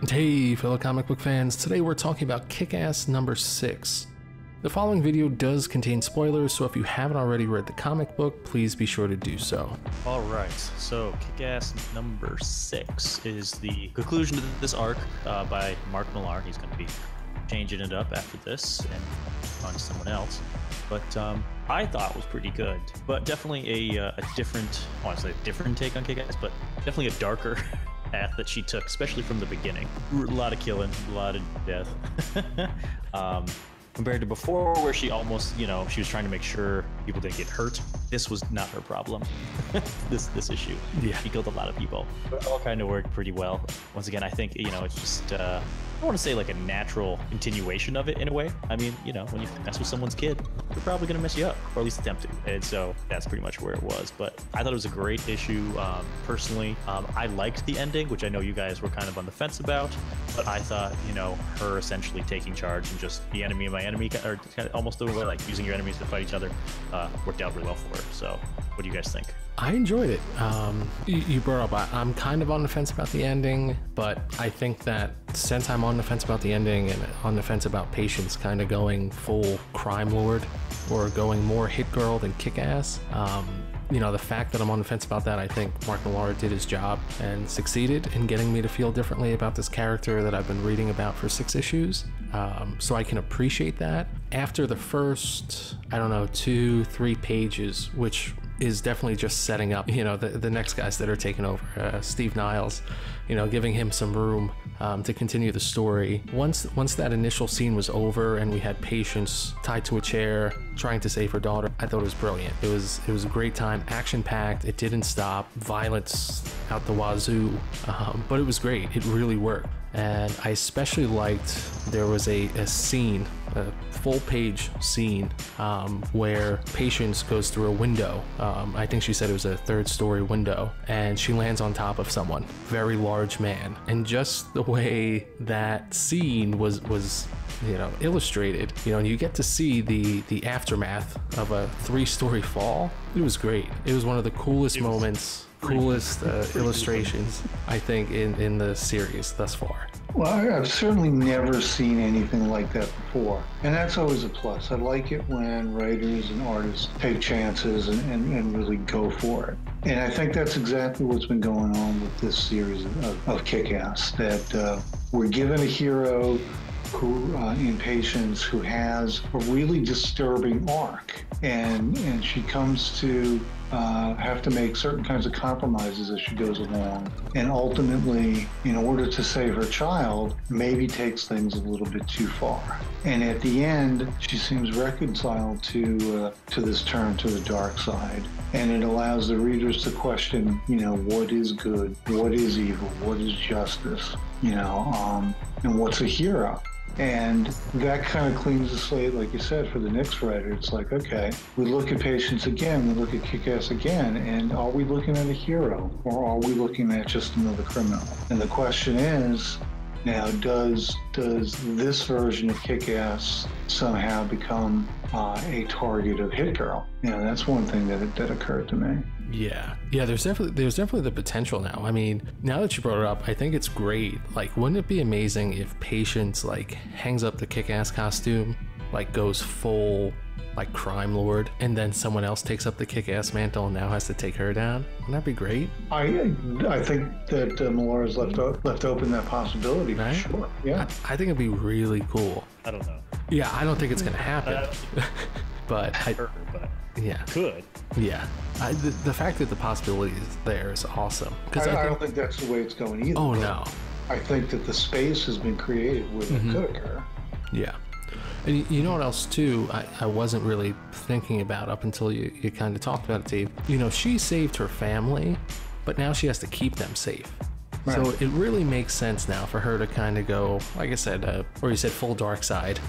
Hey fellow comic book fans, today we're talking about Kick-Ass number 6. The following video does contain spoilers, so if you haven't already read the comic book, please be sure to do so. Alright, so Kick-Ass number 6 is the conclusion to this arc by Mark Millar. He's going to be changing it up after this and on someone else. But I thought it was pretty good, but definitely a different, I want to say a different take on Kick-Ass, but definitely a darker path that she took, especially from the beginning. A lot of killing, a lot of death. Compared to before, where she almost, she was trying to make sure people didn't get hurt. This was not her problem. this issue. Yeah. She killed a lot of people. But it all kind of worked pretty well. Once again, I think, it's just, I don't want to say like a natural continuation of it in a way. I mean, when you mess with someone's kid, they're probably going to mess you up, or at least attempt to. And so that's pretty much where it was. But I thought it was a great issue. Personally, I liked the ending, which I know you guys were kind of on the fence about. But I thought, her essentially taking charge and just the enemy of my enemy, or kind of almost doing like using your enemies to fight each other, worked out really well for her. So what do you guys think? I enjoyed it. You brought up, I'm kind of on the fence about the ending, but I think that since I'm on the fence about the ending and on the fence about Patience kind of going full crime lord or going more hit girl than Kick-Ass, the fact that I'm on the fence about that, I think Mark Millar did his job and succeeded in getting me to feel differently about this character that I've been reading about for 6 issues. So I can appreciate that. After the first, 2-3 pages, which is definitely just setting up, the next guys that are taking over, Steve Niles, giving him some room to continue the story. Once that initial scene was over and we had Patience tied to a chair trying to save her daughter, I thought it was brilliant. It was a great time, action-packed, it didn't stop, violence out the wazoo, but it was great. It really worked. And I especially liked there was a scene, a full-page scene, where Patience goes through a window. I think she said it was a 3rd-story window, and she lands on top of someone, very large man. And just the way that scene was illustrated, and you get to see the aftermath of a 3-story fall. It was great. It was one of the coolest moments. Coolest illustrations, I think, in the series thus far. Well, I've certainly never seen anything like that before, and that's always a plus. I like it when writers and artists take chances and really go for it. And I think that's exactly what's been going on with this series of Kick-Ass, that we're given a hero who, in Patience, who has a really disturbing arc, and she comes to have to make certain kinds of compromises as she goes along, and ultimately, in order to save her child, maybe takes things a little bit too far. And at the end, she seems reconciled to this turn to the dark side, and it allows the readers to question, what is good, what is evil, what is justice, and what's a hero. And that kind of cleans the slate, like you said, for the next writer. It's like, okay, we look at Patience again, we look at Kick-Ass again, and are we looking at a hero, or are we looking at just another criminal? And the question is, now, does this version of Kick-Ass somehow become a target of Hit Girl? That's one thing that occurred to me. Yeah, there's definitely the potential now. I mean, now that you brought it up, I think it's great. Like, wouldn't it be amazing if Patience hangs up the Kick-Ass costume, goes full crime lord, and then someone else takes up the Kick-Ass mantle and now has to take her down? Wouldn't that be great? I think that Millar has left open that possibility, right? For sure. Yeah, I think it'd be really cool. I don't know. Yeah, I don't think it's gonna happen. But yeah, could. Yeah, the fact that the possibility is there is awesome. Because I don't think that's the way it's going either. Oh no, I think that the space has been created where it could occur. Yeah. And you know what else too, I wasn't really thinking about up until you kind of talked about it, Dave. She saved her family, but now she has to keep them safe. Right. So it really makes sense now for her to kind of go, like I said, or you said full dark side,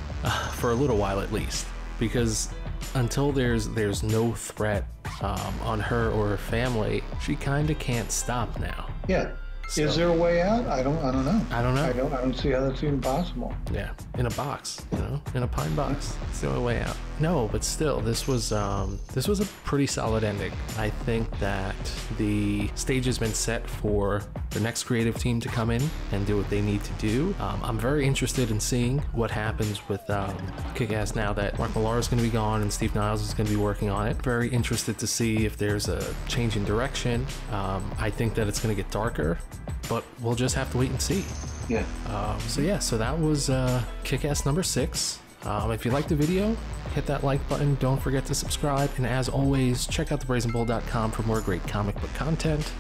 for a little while at least. Because until there's no threat on her or her family, she kind of can't stop now. Yeah. So, is there a way out? I don't know. I don't know. I don't see how that's even possible. Yeah, in a box, you know, in a pine box. It's the only way out. No, but still, this was a pretty solid ending. I think that the stage has been set for the next creative team to come in and do what they need to do. I'm very interested in seeing what happens with Kick-Ass now that Mark Millar is going to be gone and Steve Niles is going to be working on it. Very interested to see if there's a change in direction. I think that it's going to get darker, but we'll just have to wait and see. Yeah. So that was Kick-Ass number 6. If you liked the video, hit that like button. Don't forget to subscribe. And as always, check out thebrazenbull.com for more great comic book content.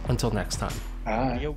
Until next time. All right. Yo.